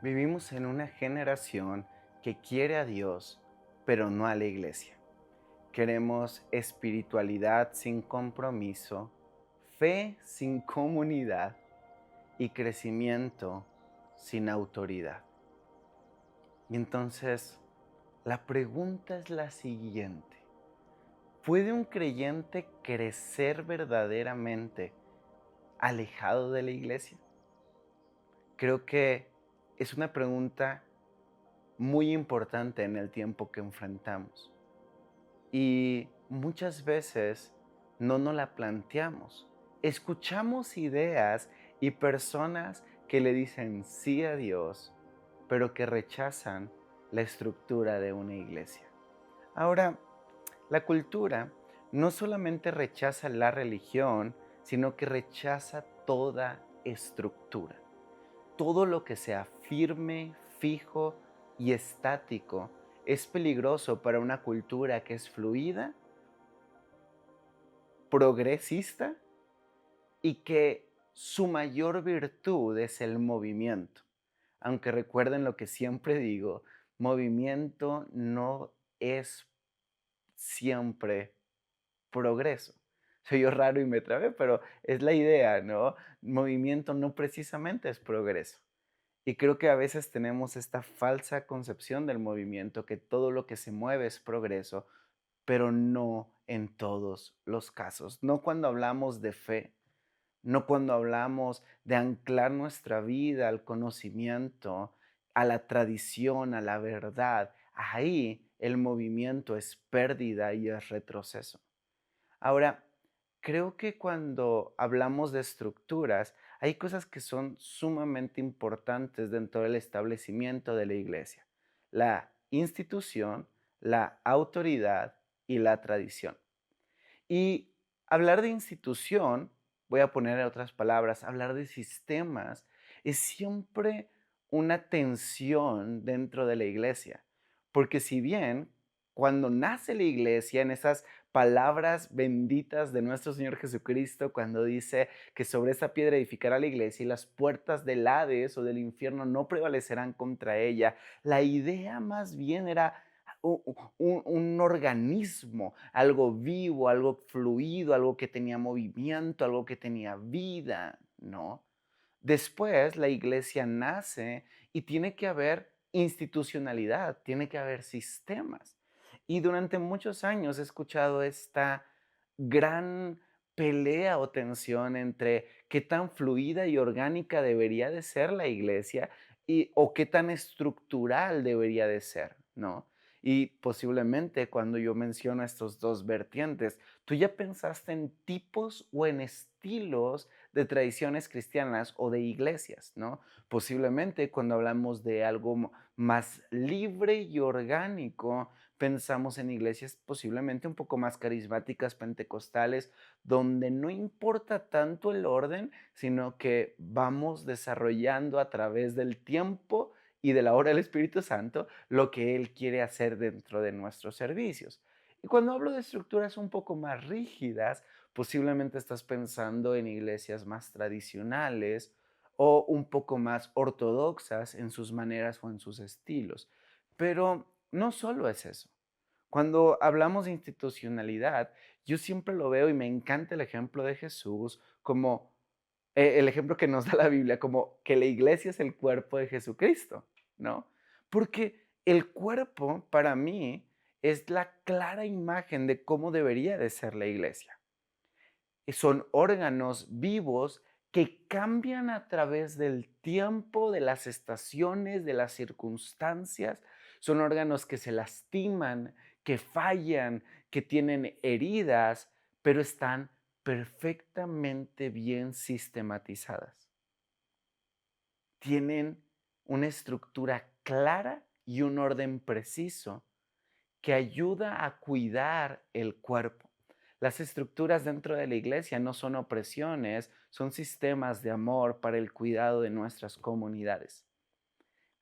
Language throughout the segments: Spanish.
Vivimos en una generación que quiere a Dios, pero no a la iglesia. Queremos espiritualidad sin compromiso, fe sin comunidad y crecimiento sin autoridad. Y entonces, la pregunta es la siguiente. ¿Puede un creyente crecer verdaderamente alejado de la iglesia? Creo que es una pregunta muy importante en el tiempo que enfrentamos. Y muchas veces no nos la planteamos. Escuchamos ideas y personas que le dicen sí a Dios, pero que rechazan la estructura de una iglesia. Ahora, la cultura no solamente rechaza la religión, sino que rechaza toda estructura. Todo lo que sea firme, fijo y estático es peligroso para una cultura que es fluida, progresista y que su mayor virtud es el movimiento. Aunque recuerden lo que siempre digo, movimiento no es siempre progreso. Soy yo raro y me trabé, pero es la idea, ¿no? Movimiento no precisamente es progreso. Y creo que a veces tenemos esta falsa concepción del movimiento, que todo lo que se mueve es progreso, pero no en todos los casos. No cuando hablamos de fe, no cuando hablamos de anclar nuestra vida al conocimiento, a la tradición, a la verdad. Ahí el movimiento es pérdida y es retroceso. Ahora, creo que cuando hablamos de estructuras, hay cosas que son sumamente importantes dentro del establecimiento de la iglesia. La institución, la autoridad y la tradición. Y hablar de institución, voy a poner en otras palabras, hablar de sistemas, es siempre una tensión dentro de la iglesia. Porque si bien cuando nace la iglesia, en esas palabras benditas de nuestro Señor Jesucristo, cuando dice que sobre esa piedra edificará la iglesia y las puertas del Hades o del infierno no prevalecerán contra ella, la idea más bien era un organismo, algo vivo, algo fluido, algo que tenía movimiento, algo que tenía vida, ¿no? Después la iglesia nace y tiene que haber institucionalidad, tiene que haber sistemas. Y durante muchos años he escuchado esta gran pelea o tensión entre qué tan fluida y orgánica debería de ser la iglesia o qué tan estructural debería de ser, ¿no? Y posiblemente cuando yo menciono estos dos vertientes, tú ya pensaste en tipos o en estilos de tradiciones cristianas o de iglesias, ¿no? Posiblemente cuando hablamos de algo más libre y orgánico, pensamos en iglesias posiblemente un poco más carismáticas, pentecostales, donde no importa tanto el orden, sino que vamos desarrollando a través del tiempo y de la obra del Espíritu Santo lo que Él quiere hacer dentro de nuestros servicios. Y cuando hablo de estructuras un poco más rígidas, posiblemente estás pensando en iglesias más tradicionales o un poco más ortodoxas en sus maneras o en sus estilos. Pero no solo es eso. Cuando hablamos de institucionalidad, yo siempre lo veo y me encanta el ejemplo de Jesús como el ejemplo que nos da la Biblia, como que la iglesia es el cuerpo de Jesucristo, ¿no? Porque el cuerpo para mí es la clara imagen de cómo debería de ser la iglesia. Son órganos vivos que cambian a través del tiempo, de las estaciones, de las circunstancias. Son órganos que se lastiman, que fallan, que tienen heridas, pero están perfectamente bien sistematizadas. Tienen una estructura clara y un orden preciso que ayuda a cuidar el cuerpo. Las estructuras dentro de la iglesia no son opresiones, son sistemas de amor para el cuidado de nuestras comunidades.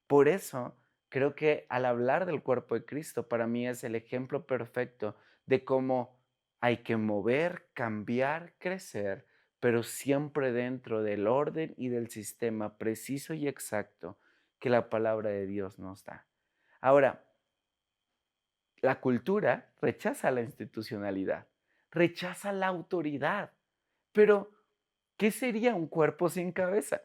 Por eso, creo que al hablar del cuerpo de Cristo, para mí es el ejemplo perfecto de cómo hay que mover, cambiar, crecer, pero siempre dentro del orden y del sistema preciso y exacto que la palabra de Dios nos da. Ahora, la cultura rechaza la institucionalidad, rechaza la autoridad, pero ¿qué sería un cuerpo sin cabeza?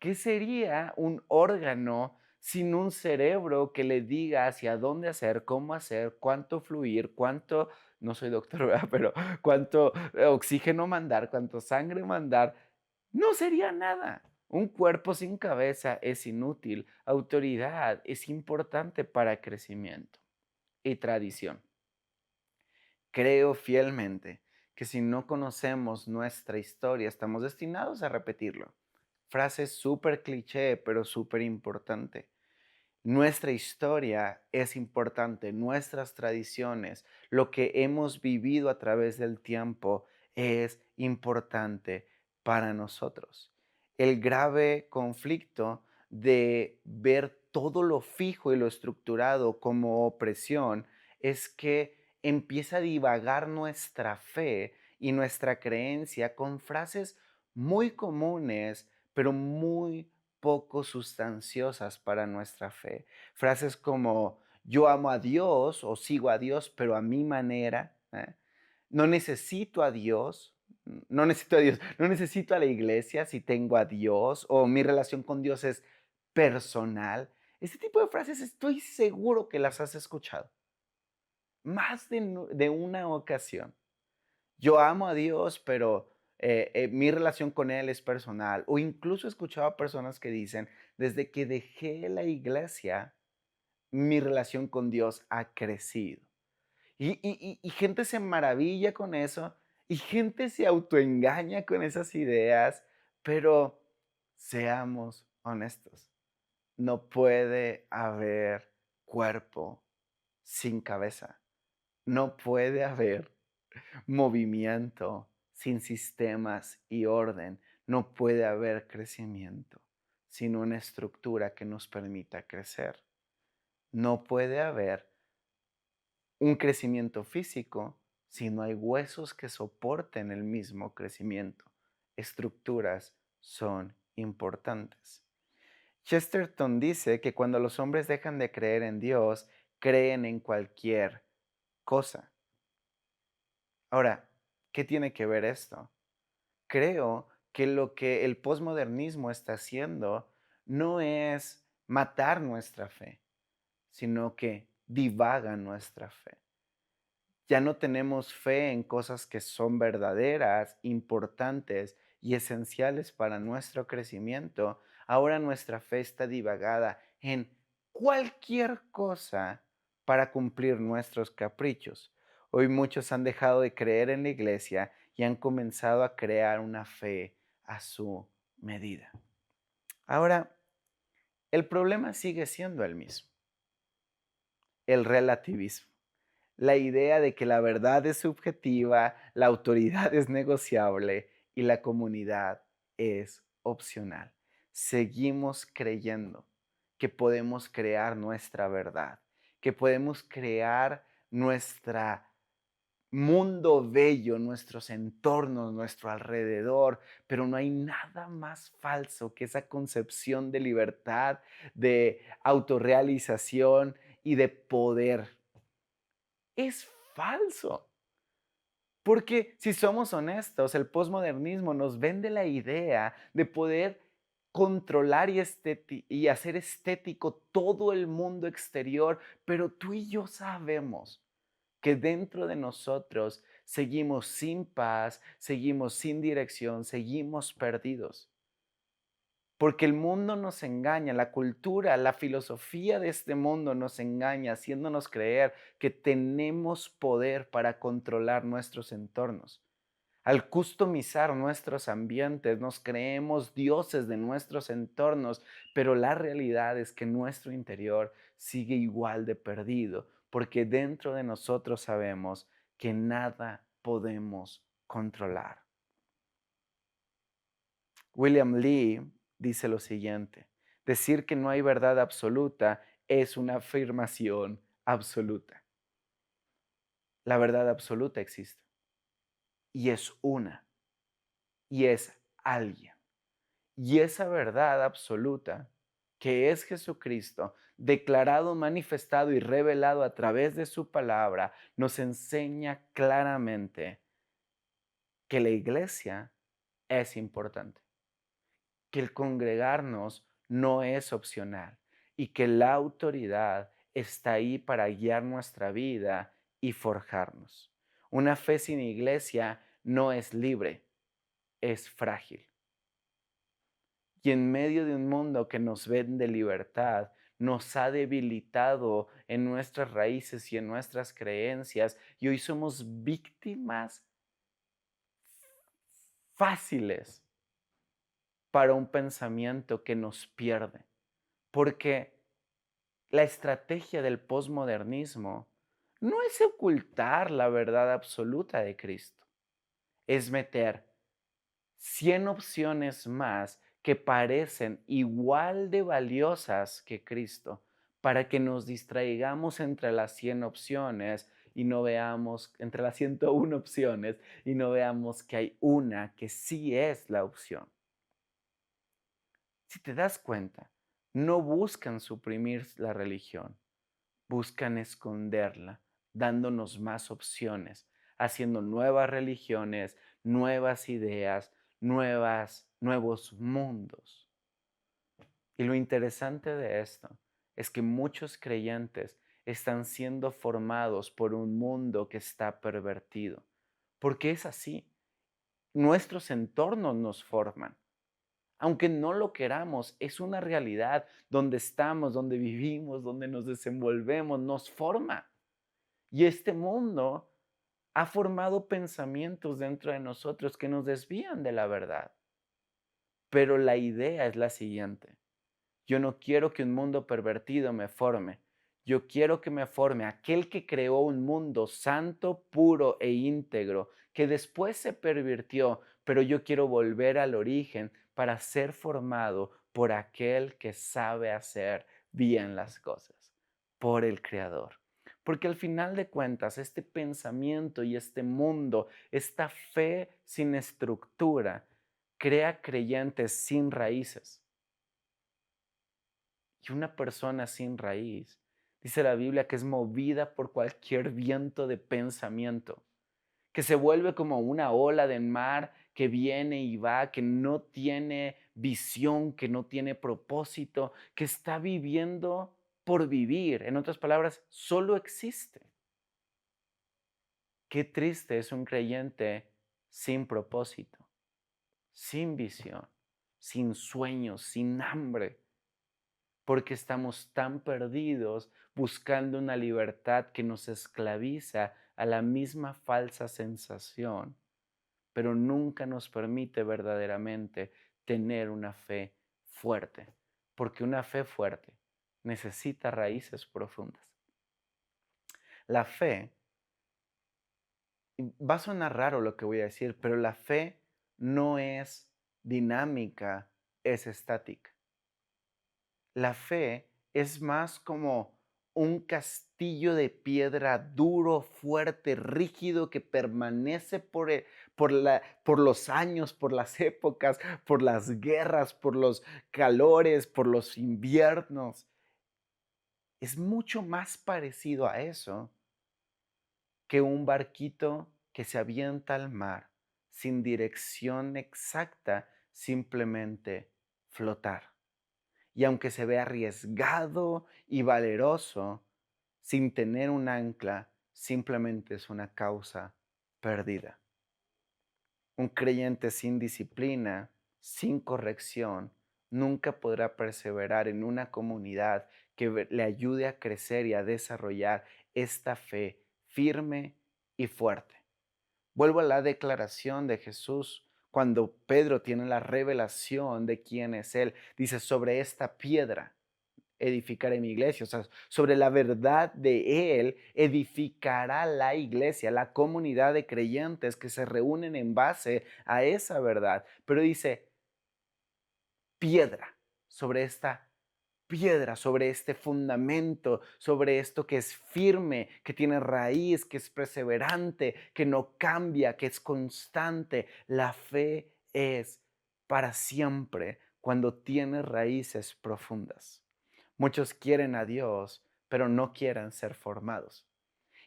¿Qué sería un órgano sin un cerebro que le diga hacia dónde hacer, cómo hacer, cuánto fluir, cuánto, no soy doctor, ¿verdad? Pero cuánto oxígeno mandar, cuánto sangre mandar? No sería nada. Un cuerpo sin cabeza es inútil. Autoridad es importante para crecimiento y tradición. Creo fielmente que si no conocemos nuestra historia, estamos destinados a repetirlo. Frase súper cliché, pero súper importante. Nuestra historia es importante, nuestras tradiciones, lo que hemos vivido a través del tiempo es importante para nosotros. El grave conflicto de ver todo lo fijo y lo estructurado como opresión es que empieza a divagar nuestra fe y nuestra creencia con frases muy comunes, pero muy poco sustanciosas para nuestra fe. Frases como yo amo a Dios o sigo a Dios, pero a mi manera. No necesito a Dios, no necesito a Dios, no necesito a la iglesia si tengo a Dios o mi relación con Dios es personal. Este tipo de frases estoy seguro que las has escuchado más de una ocasión. Yo amo a Dios, pero mi relación con Él es personal. O incluso he escuchado a personas que dicen, desde que dejé la iglesia, mi relación con Dios ha crecido. Y gente se maravilla con eso y gente se autoengaña con esas ideas, pero seamos honestos, no puede haber cuerpo sin cabeza. No puede haber movimiento sin sistemas y orden. No puede haber crecimiento sin una estructura que nos permita crecer. No puede haber un crecimiento físico si no hay huesos que soporten el mismo crecimiento. Estructuras son importantes. Chesterton dice que cuando los hombres dejan de creer en Dios, creen en cualquier cosa. Ahora, ¿qué tiene que ver esto? Creo que lo que el posmodernismo está haciendo no es matar nuestra fe, sino que divaga nuestra fe. Ya no tenemos fe en cosas que son verdaderas, importantes y esenciales para nuestro crecimiento. Ahora nuestra fe está divagada en cualquier cosa para cumplir nuestros caprichos. Hoy muchos han dejado de creer en la iglesia y han comenzado a crear una fe a su medida. Ahora, el problema sigue siendo el mismo, el relativismo. La idea de que la verdad es subjetiva, la autoridad es negociable y la comunidad es opcional. Seguimos creyendo que podemos crear nuestra verdad, que podemos crear nuestro mundo bello, nuestros entornos, nuestro alrededor, pero no hay nada más falso que esa concepción de libertad, de autorrealización y de poder. Es falso. Porque si somos honestos, el posmodernismo nos vende la idea de poder controlar y hacer estético todo el mundo exterior, pero tú y yo sabemos que dentro de nosotros seguimos sin paz, seguimos sin dirección, seguimos perdidos. Porque el mundo nos engaña, la cultura, la filosofía de este mundo nos engaña, haciéndonos creer que tenemos poder para controlar nuestros entornos. Al customizar nuestros ambientes, nos creemos dioses de nuestros entornos, pero la realidad es que nuestro interior sigue igual de perdido, porque dentro de nosotros sabemos que nada podemos controlar. William Lee dice lo siguiente: decir que no hay verdad absoluta es una afirmación absoluta. La verdad absoluta existe y es una y es alguien. Y esa verdad absoluta que es Jesucristo, declarado, manifestado y revelado a través de su palabra, nos enseña claramente que la iglesia es importante, que el congregarnos no es opcional y que la autoridad está ahí para guiar nuestra vida y forjarnos. Una fe sin iglesia no es libre, es frágil. Y en medio de un mundo que nos vende libertad, nos ha debilitado en nuestras raíces y en nuestras creencias, y hoy somos víctimas fáciles para un pensamiento que nos pierde. Porque la estrategia del posmodernismo no es ocultar la verdad absoluta de Cristo, es meter 100 opciones más que parecen igual de valiosas que Cristo para que nos distraigamos entre las 100 opciones y no veamos, entre las 101 opciones y no veamos que hay una que sí es la opción. Si te das cuenta, no buscan suprimir la religión, buscan esconderla, dándonos más opciones, haciendo nuevas religiones, nuevas ideas, nuevos mundos. Y lo interesante de esto es que muchos creyentes están siendo formados por un mundo que está pervertido, porque es así. Nuestros entornos nos forman. Aunque no lo queramos, es una realidad donde estamos, donde vivimos, donde nos desenvolvemos, nos forma. Y este mundo ha formado pensamientos dentro de nosotros que nos desvían de la verdad. Pero la idea es la siguiente. Yo no quiero que un mundo pervertido me forme. Yo quiero que me forme aquel que creó un mundo santo, puro e íntegro, que después se pervirtió, pero yo quiero volver al origen para ser formado por aquel que sabe hacer bien las cosas, por el Creador. Porque al final de cuentas, este pensamiento y este mundo, esta fe sin estructura, crea creyentes sin raíces. Y una persona sin raíz, dice la Biblia, que es movida por cualquier viento de pensamiento, que se vuelve como una ola de mar que viene y va, que no tiene visión, que no tiene propósito, que está viviendo por vivir. En otras palabras, solo existe. Qué triste es un creyente sin propósito, sin visión, sin sueños, sin hambre, porque estamos tan perdidos buscando una libertad que nos esclaviza a la misma falsa sensación, pero nunca nos permite verdaderamente tener una fe fuerte, porque una fe fuerte necesita raíces profundas. La fe, va a sonar raro lo que voy a decir, pero la fe no es dinámica, es estática. La fe es más como un castillo de piedra duro, fuerte, rígido, que permanece por los años, por las épocas, por las guerras, por los calores, por los inviernos. Es mucho más parecido a eso que un barquito que se avienta al mar sin dirección exacta, simplemente flotar. Y aunque se ve arriesgado y valeroso, sin tener un ancla, simplemente es una causa perdida. Un creyente sin disciplina, sin corrección, nunca podrá perseverar en una comunidad que le ayude a crecer y a desarrollar esta fe firme y fuerte. Vuelvo a la declaración de Jesús cuando Pedro tiene la revelación de quién es Él. Dice, sobre esta piedra edificaré mi iglesia. O sea, sobre la verdad de Él edificará la iglesia, la comunidad de creyentes que se reúnen en base a esa verdad. Pero dice, piedra, sobre esta piedra, sobre este fundamento, sobre esto que es firme, que tiene raíz, que es perseverante, que no cambia, que es constante. La fe es para siempre cuando tiene raíces profundas. Muchos quieren a Dios, pero no quieren ser formados.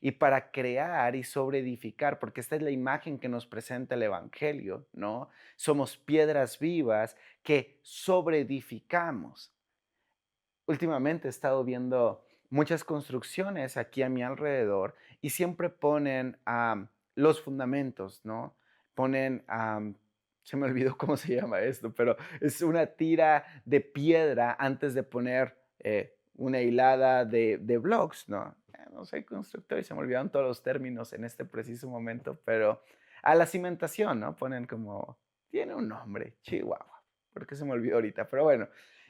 Y para crear y sobreedificar, porque esta es la imagen que nos presenta el Evangelio, ¿no? Somos piedras vivas que sobreedificamos. Últimamente he estado viendo muchas construcciones aquí a mi alrededor y siempre ponen los fundamentos, ¿no? Ponen, se me olvidó cómo se llama esto, pero es una tira de piedra antes de poner una hilada de blocks, ¿no? No soy constructor y se me olvidaron todos los términos en este preciso momento, pero a la cimentación, ¿no? Ponen como, tiene un nombre, Chihuahua, porque se me olvidó ahorita, pero bueno.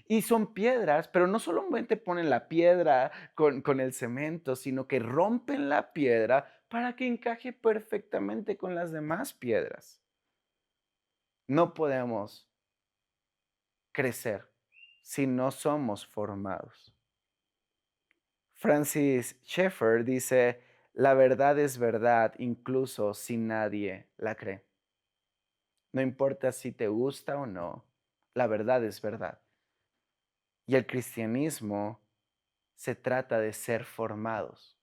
Y son piedras, pero no solamente ponen la piedra con el cemento, sino que rompen la piedra para que encaje perfectamente con las demás piedras. No podemos crecer si no somos formados. Francis Schaeffer dice, la verdad es verdad incluso si nadie la cree. No importa si te gusta o no, la verdad es verdad. Y el cristianismo se trata de ser formados.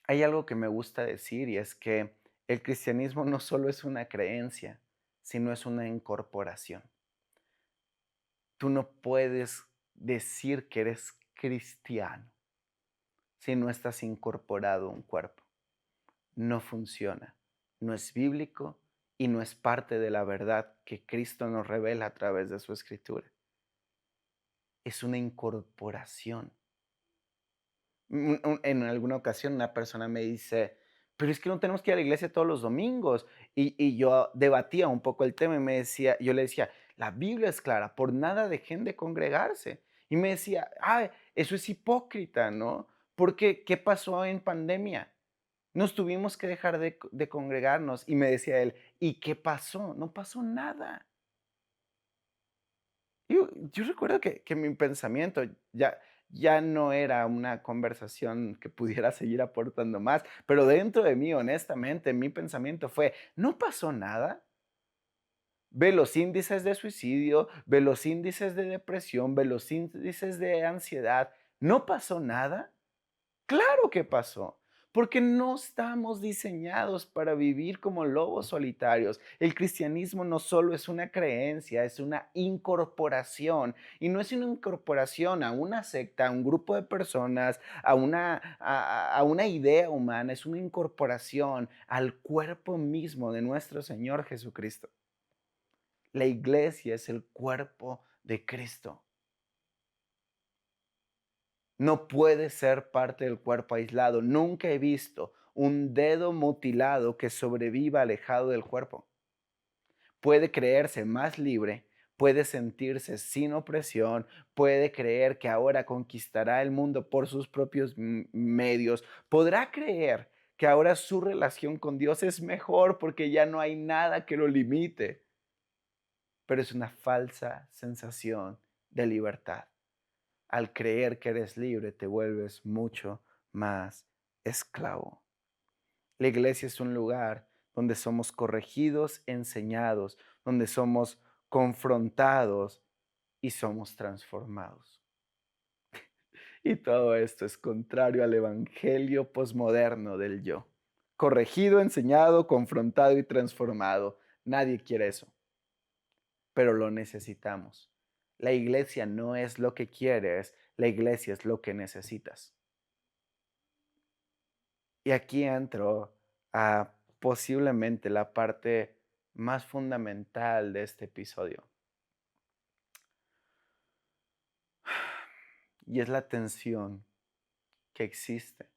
Hay algo que me gusta decir y es que el cristianismo no solo es una creencia, sino es una incorporación. Tú no puedes decir que eres cristiano si no estás incorporado a un cuerpo. No funciona, no es bíblico y no es parte de la verdad que Cristo nos revela a través de su escritura. Es una incorporación. En alguna ocasión una persona me dice, pero es que no tenemos que ir a la iglesia todos los domingos. Y yo debatía un poco el tema y yo le decía, la Biblia es clara, por nada dejen de congregarse. Y me decía, eso es hipócrita, ¿no? Porque, ¿qué pasó en pandemia? Nos tuvimos que dejar de congregarnos. Y me decía él, ¿y qué pasó? No pasó nada. Yo recuerdo que mi pensamiento ya no era una conversación que pudiera seguir aportando más, pero dentro de mí, honestamente, mi pensamiento fue, no pasó nada. Ve los índices de suicidio, ve los índices de depresión, ve los índices de ansiedad. ¿No pasó nada? Claro que pasó, porque no estamos diseñados para vivir como lobos solitarios. El cristianismo no solo es una creencia, es una incorporación. Y no es una incorporación a una secta, a un grupo de personas, a una idea humana, es una incorporación al cuerpo mismo de nuestro Señor Jesucristo. La iglesia es el cuerpo de Cristo. No puede ser parte del cuerpo aislado. Nunca he visto un dedo mutilado que sobreviva alejado del cuerpo. Puede creerse más libre, puede sentirse sin opresión, puede creer que ahora conquistará el mundo por sus propios medios, podrá creer que ahora su relación con Dios es mejor porque ya no hay nada que lo limite, pero es una falsa sensación de libertad. Al creer que eres libre, te vuelves mucho más esclavo. La iglesia es un lugar donde somos corregidos, enseñados, donde somos confrontados y somos transformados. Y todo esto es contrario al evangelio posmoderno del yo. Corregido, enseñado, confrontado y transformado. Nadie quiere eso, pero lo necesitamos. La iglesia no es lo que quieres, la iglesia es lo que necesitas. Y aquí entro a posiblemente la parte más fundamental de este episodio. Y es la tensión que existe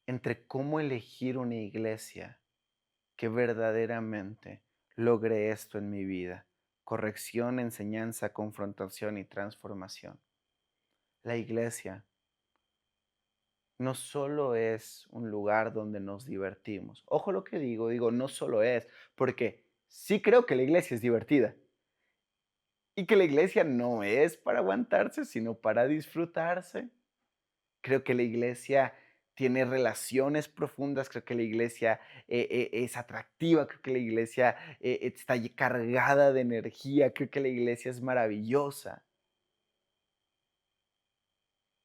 entre cómo elegir una iglesia que verdaderamente logre esto en mi vida. Corrección, enseñanza, confrontación y transformación. La iglesia no solo es un lugar donde nos divertimos. Ojo lo que digo no solo es, porque sí creo que la iglesia es divertida y que la iglesia no es para aguantarse, sino para disfrutarse. Creo que la iglesia tiene relaciones profundas, creo que la iglesia es atractiva, creo que la iglesia está cargada de energía, creo que la iglesia es maravillosa,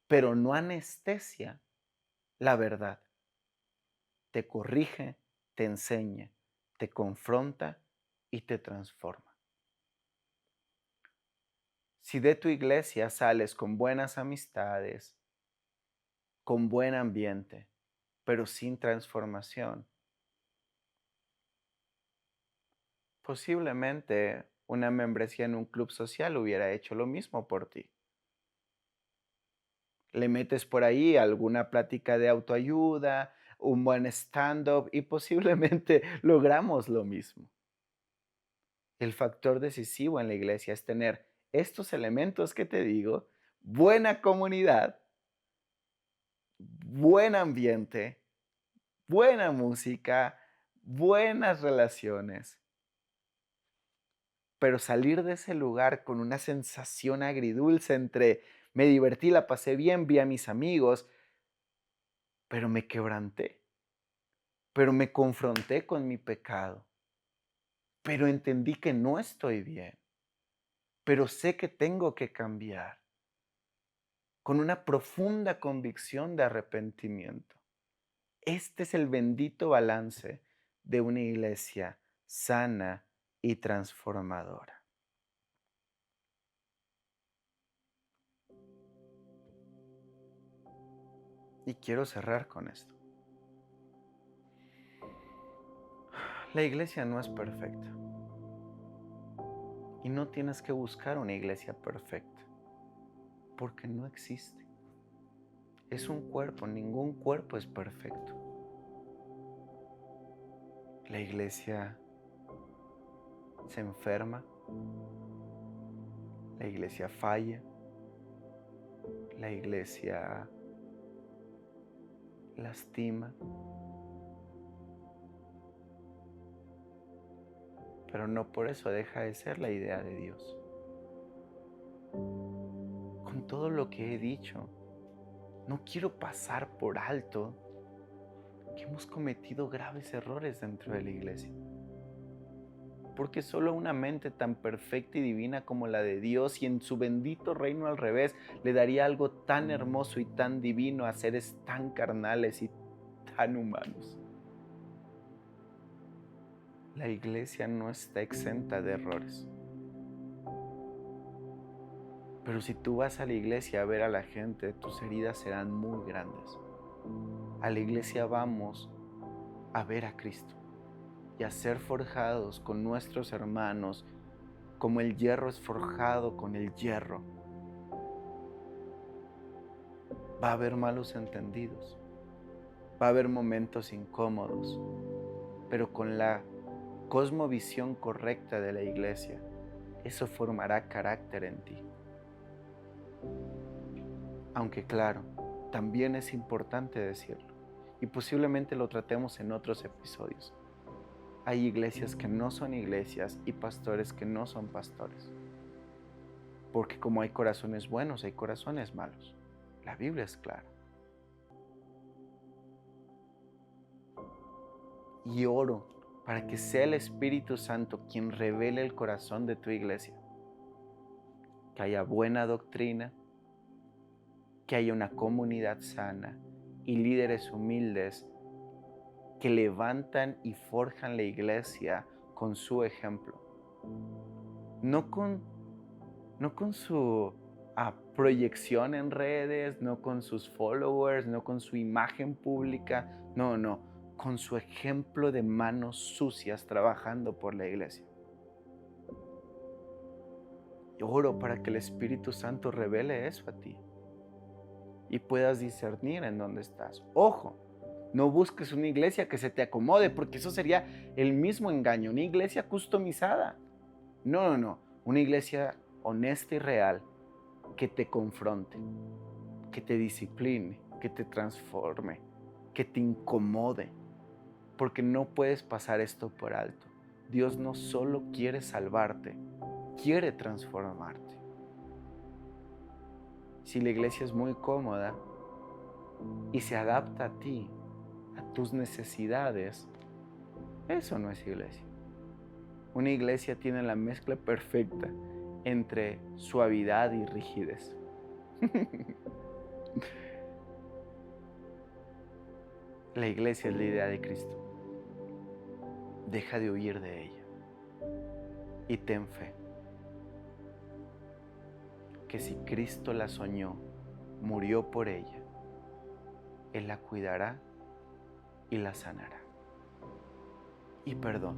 pero no anestesia la verdad. Te corrige, te enseña, te confronta y te transforma. Si de tu iglesia sales con buenas amistades, con buen ambiente, pero sin transformación, posiblemente una membresía en un club social hubiera hecho lo mismo por ti. Le metes por ahí alguna plática de autoayuda, un buen stand-up y posiblemente logramos lo mismo. El factor decisivo en la iglesia es tener estos elementos que te digo, buena comunidad, buen ambiente, buena música, buenas relaciones, pero salir de ese lugar con una sensación agridulce entre me divertí, la pasé bien, vi a mis amigos, pero me quebranté, pero me confronté con mi pecado, pero entendí que no estoy bien, pero sé que tengo que cambiar, con una profunda convicción de arrepentimiento. Este es el bendito balance de una iglesia sana y transformadora. Y quiero cerrar con esto. La iglesia no es perfecta. Y no tienes que buscar una iglesia perfecta, porque no existe. Es un cuerpo, ningún cuerpo es perfecto. La iglesia se enferma, la iglesia falla, la iglesia lastima, pero no por eso deja de ser la idea de Dios. Con todo lo que he dicho, no quiero pasar por alto que hemos cometido graves errores dentro de la iglesia. Porque solo una mente tan perfecta y divina como la de Dios y en su bendito reino al revés le daría algo tan hermoso y tan divino a seres tan carnales y tan humanos. La iglesia no está exenta de errores. Pero si tú vas a la iglesia a ver a la gente, tus heridas serán muy grandes. A la iglesia vamos a ver a Cristo y a ser forjados con nuestros hermanos, como el hierro es forjado con el hierro. Va a haber malos entendidos, va a haber momentos incómodos, pero con la cosmovisión correcta de la iglesia, eso formará carácter en ti. Aunque claro, también es importante decirlo, y posiblemente lo tratemos en otros episodios. Hay iglesias que no son iglesias y pastores que no son pastores. Porque como hay corazones buenos, hay corazones malos. La Biblia es clara. Y oro para que sea el Espíritu Santo quien revele el corazón de tu iglesia. Que haya buena doctrina, que haya una comunidad sana y líderes humildes que levantan y forjan la iglesia con su ejemplo. No con su proyección en redes, no con sus followers, no con su imagen pública, no, con su ejemplo de manos sucias trabajando por la iglesia. Yo oro para que el Espíritu Santo revele eso a ti y puedas discernir en dónde estás. Ojo, no busques una iglesia que se te acomode, porque eso sería el mismo engaño, una iglesia customizada. No, una iglesia honesta y real que te confronte, que te discipline, que te transforme, que te incomode, porque no puedes pasar esto por alto. Dios no solo quiere salvarte, quiere transformarte. Si la iglesia es muy cómoda, y se adapta a ti, a tus necesidades, eso no es iglesia. Una iglesia tiene la mezcla perfecta entre suavidad y rigidez. La iglesia es la idea de Cristo. Deja de huir de ella y ten fe que si Cristo la soñó, murió por ella, Él la cuidará y la sanará. Y perdón.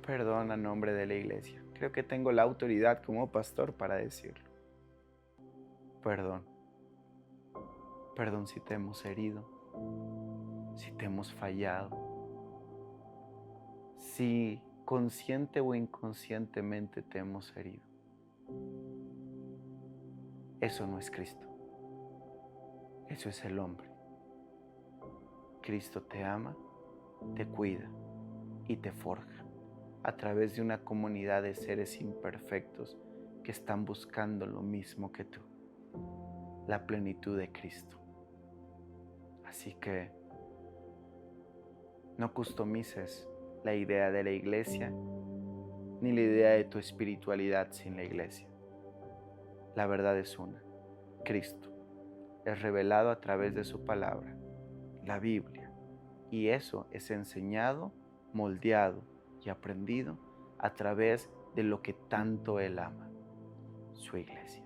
Perdón a nombre de la iglesia. Creo que tengo la autoridad como pastor para decirlo. Perdón. Perdón si te hemos herido, si te hemos fallado, si consciente o inconscientemente te hemos herido. Eso no es Cristo. Eso es el hombre. Cristo te ama, te cuida y te forja a través de una comunidad de seres imperfectos que están buscando lo mismo que tú, la plenitud de Cristo. Así que no customices la idea de la iglesia ni la idea de tu espiritualidad sin la iglesia. La verdad es una: Cristo es revelado a través de su palabra, la Biblia, y eso es enseñado, moldeado y aprendido a través de lo que tanto Él ama, su iglesia.